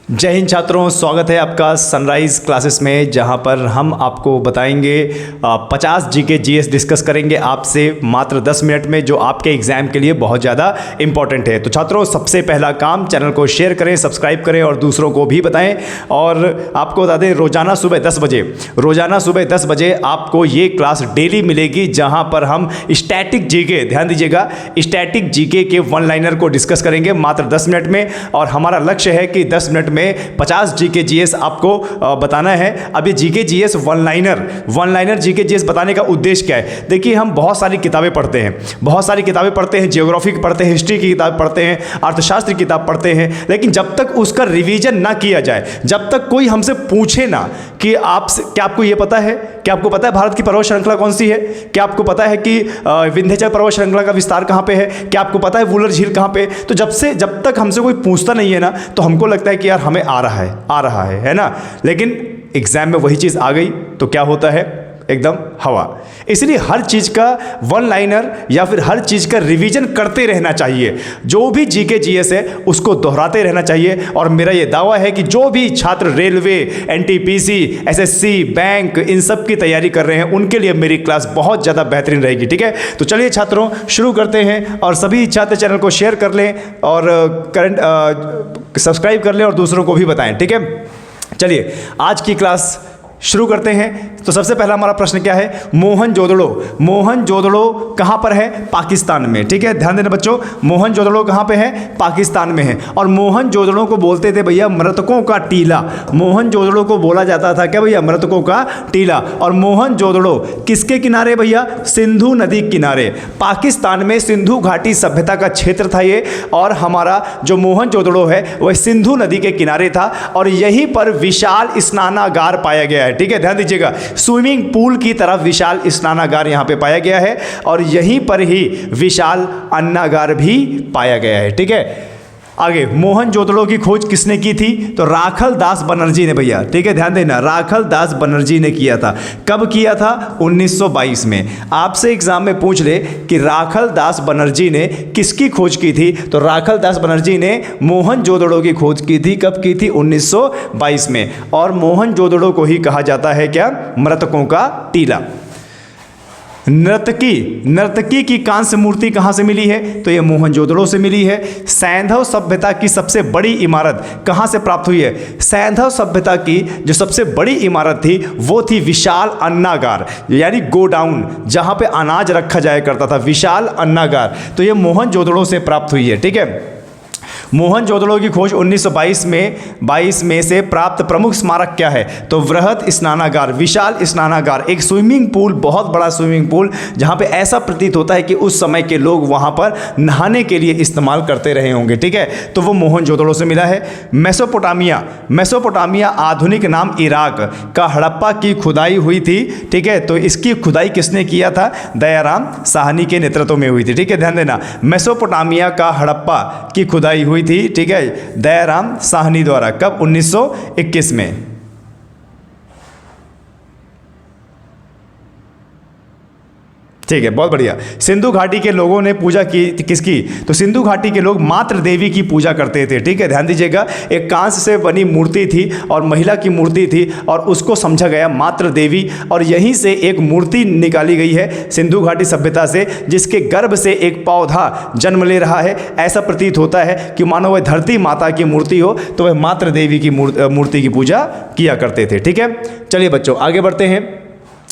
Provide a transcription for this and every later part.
जय हिंद छात्रों, स्वागत है आपका सनराइज क्लासेस में, जहां पर हम आपको बताएंगे 50 जीके जीएस डिस्कस करेंगे आपसे मात्र 10 मिनट में, जो आपके एग्जाम के लिए बहुत ज़्यादा इंपॉर्टेंट है। तो छात्रों, सबसे पहला काम, चैनल को शेयर करें, सब्सक्राइब करें और दूसरों को भी बताएं। और आपको बता दें, रोजाना सुबह 10 बजे आपको ये क्लास डेली मिलेगी, जहां पर हम स्टैटिक जीके, ध्यान दीजिएगा, स्टैटिक जीके के वन लाइनर को डिस्कस करेंगे मात्र 10 मिनट में। और हमारा लक्ष्य है कि 10 मिनट में 50 जीके जीएस आपको बताना है। अब ये GK GS one liner GK GS बताने का उद्देश्य क्या है? देखिए, हम बहुत सारी किताबें पढ़ते हैं, ज्योग्राफी की पढ़ते हैं, हिस्ट्री की किताब पढ़ते हैं, अर्थशास्त्र की किताब पढ़ते हैं, लेकिन जब तक उसका रिवीजन ना किया जाए, जब तक कोई हमसे पूछे ना कि क्या आपको ये पता है, क्या आपको पता है भारत की पर्वत श्रृंखला कौन सी है, क्या आपको पता है कि विंध्याचल पर्वत श्रृंखला का विस्तार कहाँ पे है, क्या आपको पता है वुलर झील कहाँ पे, तो जब तक हमसे कोई पूछता नहीं है ना, तो हमको लगता है कि यार हमें आ रहा है ना। लेकिन एग्जाम में वही चीज आ गई तो क्या होता है? एकदम हवा। इसलिए हर चीज का वन लाइनर या फिर हर चीज का रिवीजन करते रहना चाहिए। जो भी जीके जीएस है उसको दोहराते रहना चाहिए। और मेरा ये दावा है कि जो भी छात्र रेलवे, एनटीपीसी, एसएससी, बैंक, इन सब की तैयारी कर रहे हैं, उनके लिए मेरी क्लास बहुत ज़्यादा बेहतरीन रहेगी। ठीक है, तो चलिए छात्रों, शुरू करते हैं। और सभी छात्र चैनल को शेयर कर लें और सब्सक्राइब कर लें और दूसरों को भी बताएं। ठीक है, चलिए आज की क्लास शुरू करते हैं। तो सबसे पहला हमारा प्रश्न क्या है? मोहनजोदड़ो कहां पर है? पाकिस्तान में। ठीक है, ध्यान देना बच्चों, मोहनजोदड़ो कहां पे है? पाकिस्तान में है। और मोहनजोदड़ो को बोलते थे भैया मृतकों का टीला। मोहनजोदड़ो को बोला जाता था क्या भैया? मृतकों का टीला। और मोहनजोदड़ो किसके किनारे भैया? सिंधु नदी किनारे। पाकिस्तान में सिंधु घाटी सभ्यता का क्षेत्र था ये, और हमारा जो मोहनजोदड़ो है वह सिंधु नदी के किनारे था। और यहीं पर विशाल स्नानागार पाया गया है। ठीक है, ध्यान दीजिएगा, स्विमिंग पूल की तरह विशाल स्नानागार यहां पे पाया गया है, और यहीं पर ही विशाल अन्नागार भी पाया गया है। ठीक है, आगे, मोहनजोदड़ो की खोज किसने की थी? तो राखल दास बनर्जी ने भैया। ठीक है, ध्यान देना, राखल दास बनर्जी ने किया था। कब किया था? 1922 में। आपसे एग्जाम में पूछ ले कि राखल दास बनर्जी ने किसकी खोज की थी, तो राखल दास बनर्जी ने मोहनजोदड़ो की खोज की थी। कब की थी? 1922 में। और मोहनजोदड़ो को ही कहा जाता है क्या? मृतकों का टीला। नर्तकी की कांस्य मूर्ति कहां से मिली है? तो ये मोहनजोदड़ो से मिली है। सैंधव सभ्यता की सबसे बड़ी इमारत कहां से प्राप्त हुई है? सैंधव सभ्यता की जो सबसे बड़ी इमारत थी वो थी विशाल अन्नागार, यानी गोडाउन, जहां पे अनाज रखा जाया करता था, विशाल अन्नागार। तो ये मोहनजोदड़ो से प्राप्त हुई है। ठीक है, मोहनजोदड़ो की खोज 1922 में से प्राप्त प्रमुख स्मारक क्या है? तो वृहत स्नानागार, विशाल स्नानागार, एक स्विमिंग पूल, बहुत बड़ा स्विमिंग पूल, जहां पे ऐसा प्रतीत होता है कि उस समय के लोग वहां पर नहाने के लिए इस्तेमाल करते रहे होंगे। ठीक है, तो वो मोहनजोदड़ो से मिला है। मेसोपोटामिया आधुनिक नाम इराक का हड़प्पा की खुदाई हुई थी। ठीक है, तो इसकी खुदाई किसने किया था? दयाराम साहनी के नेतृत्व में हुई थी। ठीक है, ध्यान देना, मेसोपोटामिया का हड़प्पा की खुदाई हुई थी, ठीक है, दयाराम साहनी द्वारा। कब? 1921 में। ठीक है, बहुत बढ़िया। सिंधु घाटी के लोगों ने पूजा की किसकी? तो सिंधु घाटी के लोग मात्र देवी की पूजा करते थे। ठीक है, ध्यान दीजिएगा, एक कांस्य से बनी मूर्ति थी और महिला की मूर्ति थी, और उसको समझा गया मात्र देवी। और यहीं से एक मूर्ति निकाली गई है सिंधु घाटी सभ्यता से, जिसके गर्भ से एक पौधा जन्म ले रहा है। ऐसा प्रतीत होता है कि मानो वह धरती माता की मूर्ति हो, तो वह मात्र देवी की मूर्ति की पूजा किया करते थे। ठीक है, चलिए बच्चों आगे बढ़ते हैं,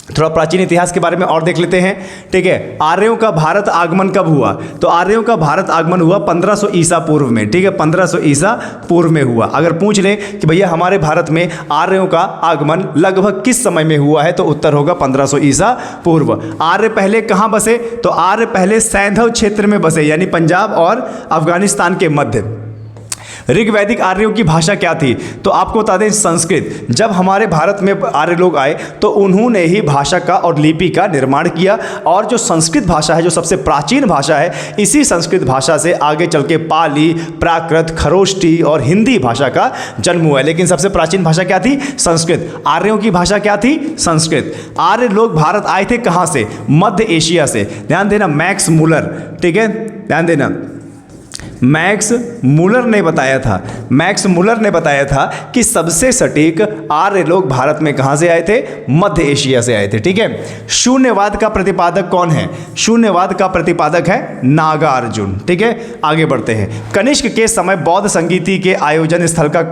थोड़ा प्राचीन इतिहास के बारे में और देख लेते हैं। ठीक है, आर्यों का भारत आगमन कब हुआ? तो आर्यों का भारत आगमन हुआ 1500 ईसा पूर्व में। ठीक है, 1500 ईसा पूर्व में हुआ। अगर पूछ ले कि भैया हमारे भारत में आर्यों का आगमन लगभग किस समय में हुआ है, तो उत्तर होगा 1500 ईसा पूर्व। आर्य पहले कहाँ बसे? तो आर्य पहले सैंधव क्षेत्र में बसे, यानी पंजाब और अफगानिस्तान के मध्य। ऋग्वैदिक आर्यों की भाषा क्या थी? तो आपको बता दें, संस्कृत। जब हमारे भारत में आर्य लोग आए तो उन्होंने ही भाषा का और लिपि का निर्माण किया, और जो संस्कृत भाषा है, जो सबसे प्राचीन भाषा है, इसी संस्कृत भाषा से आगे चल के पाली, प्राकृत, खरोष्टी और हिंदी भाषा का जन्म हुआ है। लेकिन सबसे प्राचीन भाषा क्या थी? संस्कृत। आर्यों की भाषा क्या थी? संस्कृत। आर्य लोग भारत आए थे कहाँ से? मध्य एशिया से। ध्यान देना, मैक्स मुलर। ठीक है, ध्यान देना, मैक्स मुलर ने बताया था, मैक्स मुलर ने बताया था कि सबसे सटीक आर्य लोग भारत में कहाँ से आए थे? मध्य एशिया से आए थे। ठीक है। शून्यवाद का प्रतिपादक कौन है? शून्यवाद का प्रतिपादक है नागार्जुन। ठीक है, आगे बढ़ते हैं। कनिष्क के समय बौद्ध संगीति के आयोजन स्थल का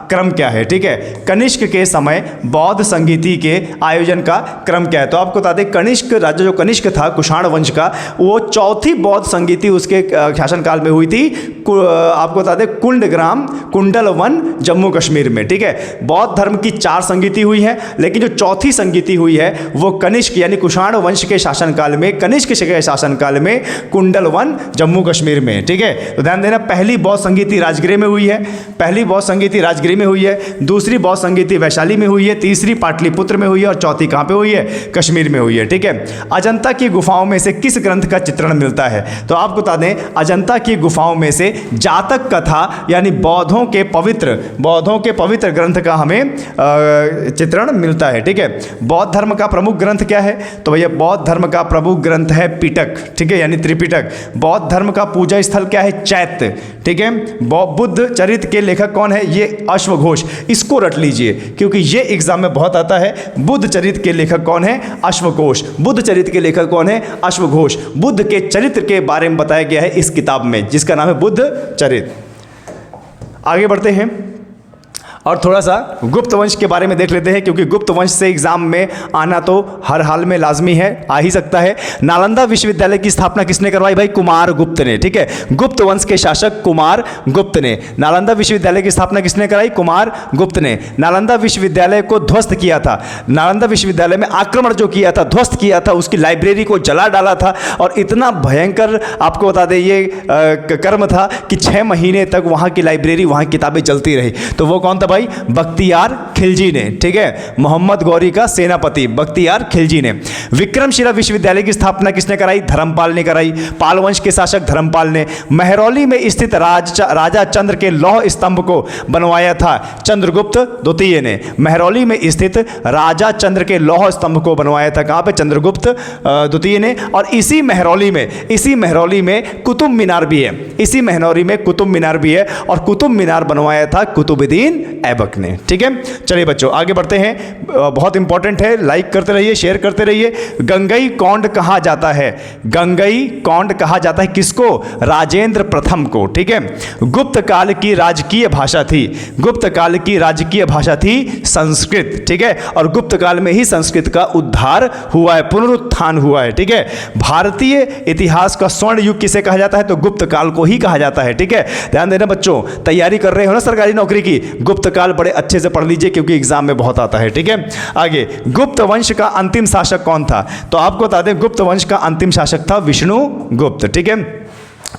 क्रम क्या है? ठीक है, कनिष्क के समय बौद्ध संगीति के आयोजन का क्रम क्या है? तो आपको बता दें, कनिष्क राज्य जो कनिष्क था कुषाण वंश का, वो चौथी बौद्ध संगीति उसके शासनकाल में हुई थी। आपको बता दें कुंडग्राम कुंडलवन जम्मू कश्मीर में। ठीक है, बौद्ध धर्म की 4 संगीति हुई है, लेकिन जो चौथी संगीति हुई है वो कनिष्क यानी कुषाण वंश के शासनकाल में, कनिष्क के शासनकाल में कुंडलवन जम्मू कश्मीर में। ठीक है, तो ध्यान देना, पहली बौद्ध संगीति राजगिर में हुई है, पहली बौद्ध संगीति राजगिर में हुई है, दूसरी बौद्ध संगीति वैशाली में हुई है, तीसरी पाटलिपुत्र में हुई है और चौथी कहाँ पे हुई है? कश्मीर में हुई है। ठीक है, अजंता की गुफाओं में से किस ग्रंथ का चित्रण मिलता है? तो आपको बता दें, अजंता की गुफाओं में से जातक कथा यानी बौद्धों के पवित्र ग्रंथ का हमें चित्रण मिलता है। ठीक है, बौद्ध धर्म का प्रमुख ग्रंथ क्या है? तो भैया बौद्ध धर्म का प्रमुख ग्रंथ है पिटक। ठीक है, यानी त्रिपिटक। बौद्ध धर्म का पूजा स्थल क्या है? चैत्य। ठीक है, बुद्ध चरित के लेखक कौन है? ये अश्वघोष। इसको रट लीजिए क्योंकि ये एग्जाम में बहुत आता है। बुद्ध चरित के लेखक कौन है? अश्वघोष। बुद्ध चरित के लेखक कौन है? अश्वघोष। बुद्ध के चरित्र के बारे में बताया गया है इस किताब में, जिसका नाम है बुद्ध चरित। आगे बढ़ते हैं और थोड़ा सा गुप्त वंश के बारे में देख लेते हैं, क्योंकि गुप्त वंश से एग्जाम में आना तो हर हाल में लाजमी है, आ ही सकता है। नालंदा विश्वविद्यालय की स्थापना किसने करवाई भाई? कुमार गुप्त ने। ठीक है, गुप्त वंश के शासक कुमार गुप्त ने। नालंदा विश्वविद्यालय की स्थापना किसने कराई? कुमार गुप्त ने। नालंदा विश्वविद्यालय को ध्वस्त किया था, नालंदा विश्वविद्यालय में आक्रमण जो किया था, ध्वस्त किया था, उसकी लाइब्रेरी को जला डाला था, और इतना भयंकर आपको बता दें ये कर्म था कि 6 महीने तक वहाँ की लाइब्रेरी, वहाँ की किताबें जलती रही। तो वो कौन था भाई? बख्तियार खिलजी ने। ठीक है, मोहम्मद गौरी का सेनापति बख्तियार खिलजी ने। विक्रमशिला विश्वविद्यालय की स्थापना किसने कराई? धर्मपाल ने कराई। पाल वंश के शासक धर्मपाल ने। महरौली में स्थित राजा चंद्र के लौह स्तंभ को बनवाया था चंद्रगुप्त द्वितीय ने। महरौली में स्थित राजा चंद्र के लौह स्तंभ को बनवाया था कहाँ पे? चंद्रगुप्त द्वितीय ने। और इसी महरौली में कुतुब मीनार भी है, इसी महरौली में कुतुब मीनार भी है, और कुतुब मीनार बनवाया था कुतुबुद्दीन ऐबक ने। ठीक है, चलिए बच्चों आगे बढ़ते हैं। बहुत इंपॉर्टेंट है, लाइक करते रहिए, शेयर करते रहिए। गंगई कौंड कहा जाता है? गंगई कौंड कहा जाता है किसको? राजेंद्र प्रथम को। ठीक है, गुप्त काल की राजकीय भाषा थी, गुप्त काल की राजकीय भाषा थी संस्कृत। ठीक है, और गुप्त काल में ही संस्कृत का उद्धार हुआ है, पुनरुत्थान हुआ है। ठीक है, भारतीय इतिहास का स्वर्ण युग किसे कहा जाता है? तो गुप्त काल को ही कहा जाता है। ठीक है, ध्यान देना बच्चों, तैयारी कर रहे हो ना सरकारी नौकरी की, गुप्त काल बड़े अच्छे से पढ़ लीजिए क्योंकि एग्जाम में बहुत आता है। ठीक है, आगे गुप्त वंश का अंतिम शासक कौन था? तो आपको बता दें, गुप्त वंश का अंतिम शासक था विष्णुगुप्त। ठीक है,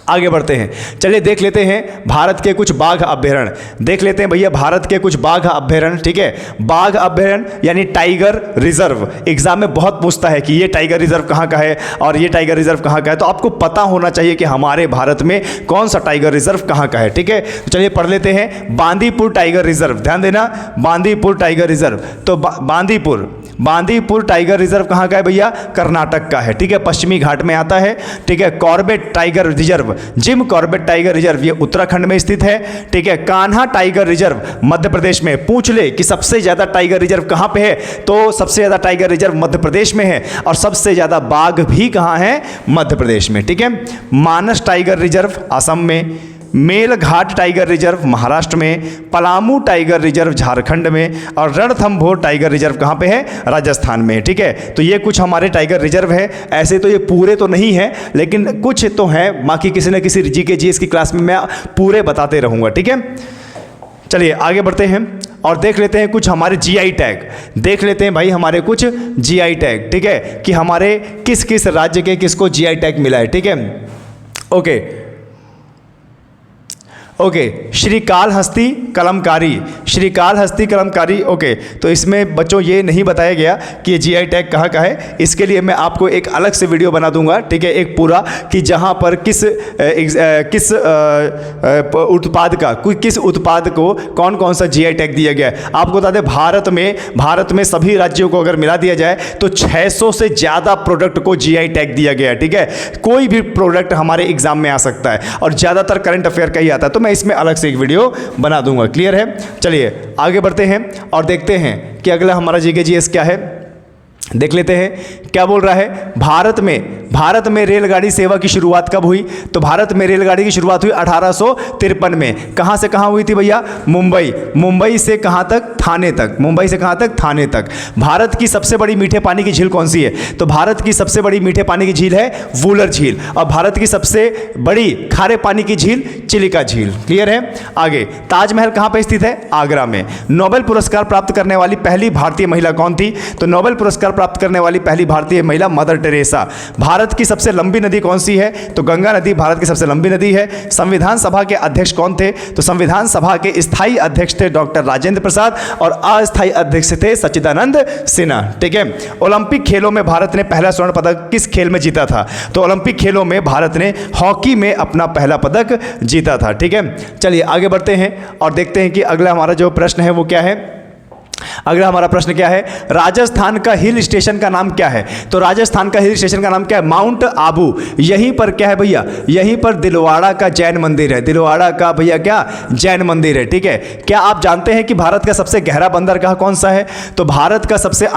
आगे बढ़ते हैं। चलिए देख लेते हैं भारत के कुछ बाघ अभ्यारण्य, देख लेते हैं भैया भारत के कुछ बाघ अभ्यारण्य। ठीक है, बाघ अभ्यारण्य यानी टाइगर रिजर्व, एग्जाम में बहुत पूछता है कि ये टाइगर रिजर्व कहाँ का है और ये टाइगर रिजर्व कहाँ का है, तो आपको पता होना चाहिए कि हमारे भारत में कौन सा टाइगर रिजर्व कहाँ का है। ठीक है, तो चलिए पढ़ लेते हैं। बांदीपुर टाइगर रिजर्व, ध्यान देना, बांदीपुर टाइगर रिजर्व। तो बांदीपुर टाइगर रिजर्व कहाँ का है भैया? कर्नाटक का है। ठीक है, पश्चिमी घाट में आता है। ठीक है, Corbett tiger reserve, Jim Corbett tiger reserve, ये उत्तराखंड में स्थित है। ठीक है, कान्हा टाइगर रिजर्व मध्य प्रदेश में। पूछ ले कि सबसे ज्यादा टाइगर रिजर्व कहां पे है, तो सबसे ज्यादा टाइगर रिजर्व मध्य प्रदेश में है, और सबसे ज्यादा बाघ भी कहां है? मध्य प्रदेश में। ठीक है, मानस टाइगर रिजर्व असम में, मेलघाट टाइगर रिजर्व महाराष्ट्र में, पलामू टाइगर रिजर्व झारखंड में, और रणथंभौर टाइगर रिजर्व कहाँ पे है? राजस्थान में। ठीक है, तो ये कुछ हमारे टाइगर रिजर्व है। ऐसे तो ये पूरे तो नहीं है, लेकिन कुछ तो हैं, बाकी किसी न किसी जीके जीएस की क्लास में मैं पूरे बताते रहूँगा। ठीक है, चलिए आगे बढ़ते हैं और देख लेते हैं कुछ हमारे जीआई टैग, देख लेते हैं भाई हमारे कुछ जीआई टैग। ठीक है, कि हमारे किस किस राज्य के किसको जीआई टैग मिला है। ठीक है, ओके, श्रीकालहस्ती कलमकारी, श्रीकालहस्ती कलमकारी। ओके, तो इसमें बच्चों ये नहीं बताया गया कि ये जीआई टैग कहाँ का है। इसके लिए मैं आपको एक अलग से वीडियो बना दूंगा, ठीक है, एक पूरा, कि जहाँ पर किस उत्पाद को कौन कौन सा जीआई टैग दिया गया है। आपको बता दें, भारत में सभी राज्यों को अगर मिला दिया जाए तो 600 से ज़्यादा प्रोडक्ट को जीआई टैग दिया गया है, ठीक है। कोई भी प्रोडक्ट हमारे एग्जाम में आ सकता है और ज़्यादातर करंट अफेयर का ही आता है, तो मैं इसमें अलग से एक वीडियो बना दूंगा। क्लियर है? चलिए आगे बढ़ते हैं और देखते हैं कि अगला हमारा जीके जीएस क्या है। देख लेते हैं क्या बोल रहा है। भारत में रेलगाड़ी सेवा की शुरुआत कब हुई? तो भारत में रेलगाड़ी की शुरुआत हुई 1853 में। कहाँ से कहाँ हुई थी भैया? मुंबई से कहाँ तक? थाने तक। मुंबई से कहाँ तक? थाने तक। भारत की सबसे बड़ी मीठे पानी की झील कौन सी है? तो भारत की सबसे बड़ी मीठे पानी की झील है वूलर झील। और भारत की सबसे बड़ी खारे पानी की झील चिलिका झील। क्लियर है? आगे, ताजमहल कहाँ पर स्थित है? आगरा में। नोबेल पुरस्कार प्राप्त करने वाली पहली भारतीय महिला कौन थी? तो नोबेल पुरस्कार प्राप्त करने वाली पहली भारतीय महिला मदर टेरेसा। भारत की सबसे लंबी नदी कौन सी है? तो गंगा नदी भारत की सबसे लंबी नदी है। संविधान सभा के अध्यक्ष कौन थे? तो संविधान सभा के स्थायी अध्यक्ष थे डॉक्टर राजेंद्र प्रसाद और अस्थायी अध्यक्ष थे सच्चिदानंद सिन्हा। ठीक है। ओलंपिक खेलों में भारत ने पहला स्वर्ण पदक किस खेल में जीता था? तो ओलंपिक खेलों में भारत ने हॉकी में अपना पहला पदक जीता था। ठीक है, चलिए आगे बढ़ते हैं और देखते हैं कि अगला हमारा जो प्रश्न है वो क्या है। अगला हमारा प्रश्न क्या है? राजस्थान का हिल स्टेशन का नाम क्या है? तो राजस्थान का हिल स्टेशन का नाम क्या है? माउंट आबू। यहीं पर क्या है भैया? यहीं पर दिलवाड़ा का जैन मंदिर है। दिलवाड़ा का भैया क्या? जैन मंदिर है। ठीक है। क्या आप जानते हैं कि भारत का सबसे गहरा बंदरगाह कौन सा है? तो भारत का सबसे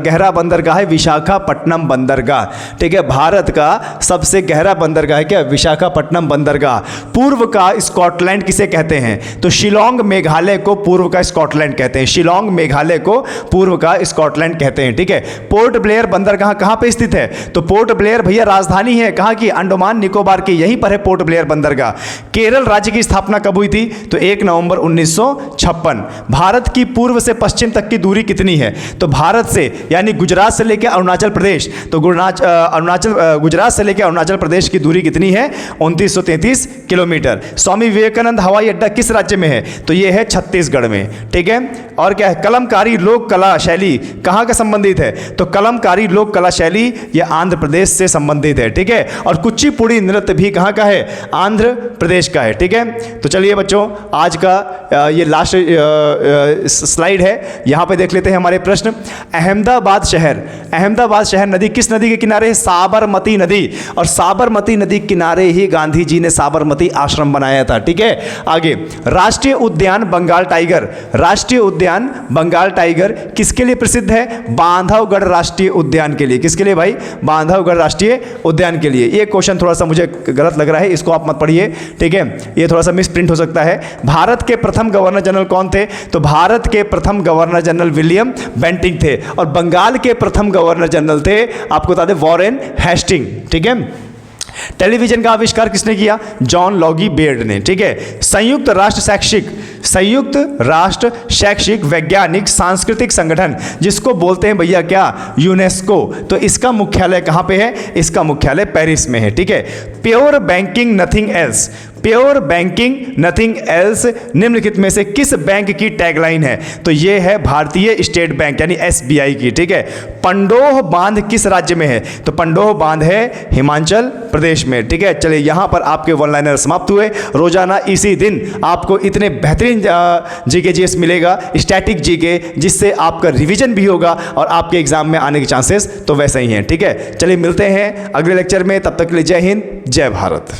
गहरा बंदरगाह है विशाखापट्टनम बंदरगाह। ठीक है, भारत का सबसे गहरा बंदरगाह है क्या? विशाखापट्टनम बंदरगाह। पूर्व का स्कॉटलैंड किसे कहते हैं? तो शिलोंग मेघालय को पूर्व का स्कॉटलैंड कहते हैं। शिलोंग मेघालय को पूर्व का स्कॉटलैंड कहते हैं। ठीक है। पोर्ट ब्लेयर बंदरगाह कहां पे स्थित है? तो पोर्ट ब्लेयर भैया राजधानी है कहां की? अंडमान निकोबार की। यहीं पर है पोर्ट ब्लेयर बंदरगाह। केरल राज्य की स्थापना कब हुई थी? तो 1 नवंबर 1956। भारत की पूर्व से पश्चिम तक की दूरी कितनी है? तो भारत से यानी गुजरात से लेकर अरुणाचल प्रदेश, तो गुजरात से लेकर अरुणाचल प्रदेश की दूरी कितनी है? 2933 किलोमीटर। स्वामी विवेकानंद हवाई अड्डा किस राज्य में है? तो यह है छत्तीसगढ़ में। ठीक है। और क्या है? कलमकारी लोक कला शैली कहां का संबंधित है? तो कलमकारी लोक कला शैली यह आंध्र प्रदेश से संबंधित है। ठीक है। और कुचिपुड़ी नृत्य भी कहां का है? आंध्र प्रदेश का है। ठीक है। तो चलिए बच्चों, आज का ये लास्ट स्लाइड है, यहां पे देख लेते हैं हमारे प्रश्न। अहमदाबाद शहर नदी किस नदी के किनारे है? साबरमती नदी। और साबरमती नदी किनारे ही गांधी जी ने साबरमती आश्रम बनाया था। ठीक है। आगे, राष्ट्रीय उद्यान बंगाल टाइगर किसके लिए प्रसिद्ध है? बांधवगढ़ राष्ट्रीय उद्यान के लिए। किसके लिए भाई? बांधवगढ़ राष्ट्रीय उद्यान के लिए। ये क्वेश्चन थोड़ा सा मुझे गलत लग रहा है, इसको आप मत पढ़िए। ठीक है, ये थोड़ा सा मिस प्रिंट हो सकता है। भारत के प्रथम गवर्नर जनरल कौन थे? तो भारत के प्रथम गवर्नर जनरल विलियम बेंटिंक थे। और बंगाल के प्रथम गवर्नर जनरल थे, आपको बता दें, वॉरेन हेस्टिंग। ठीक है। टेलीविजन का आविष्कार किसने किया? जॉन लॉगी बेयर्ड ने। ठीक है। संयुक्त राष्ट्र शैक्षिक वैज्ञानिक सांस्कृतिक संगठन, जिसको बोलते हैं भैया क्या? यूनेस्को। तो इसका मुख्यालय कहां पे है? इसका मुख्यालय पेरिस में है। ठीक है। प्योर बैंकिंग नथिंग एल्स निम्नलिखित में से किस बैंक की टैगलाइन है? तो यह है भारतीय स्टेट बैंक यानी एसबीआई की। ठीक है। पंडोह बांध किस राज्य में है? तो पंडोह बांध है हिमाचल प्रदेश में। ठीक है। चलिए, यहां पर आपके वन लाइनर समाप्त हुए। रोजाना इसी दिन आपको इतने बेहतरीन जीके जीएस मिलेगा, स्टैटिक जीके, जिससे आपका रिवीजन भी होगा और आपके एग्जाम में आने के चांसेस तो वैसे ही हैं। ठीक है। चलिए मिलते हैं अगले लेक्चर में, तब तक के लिए जय हिंद, जय भारत।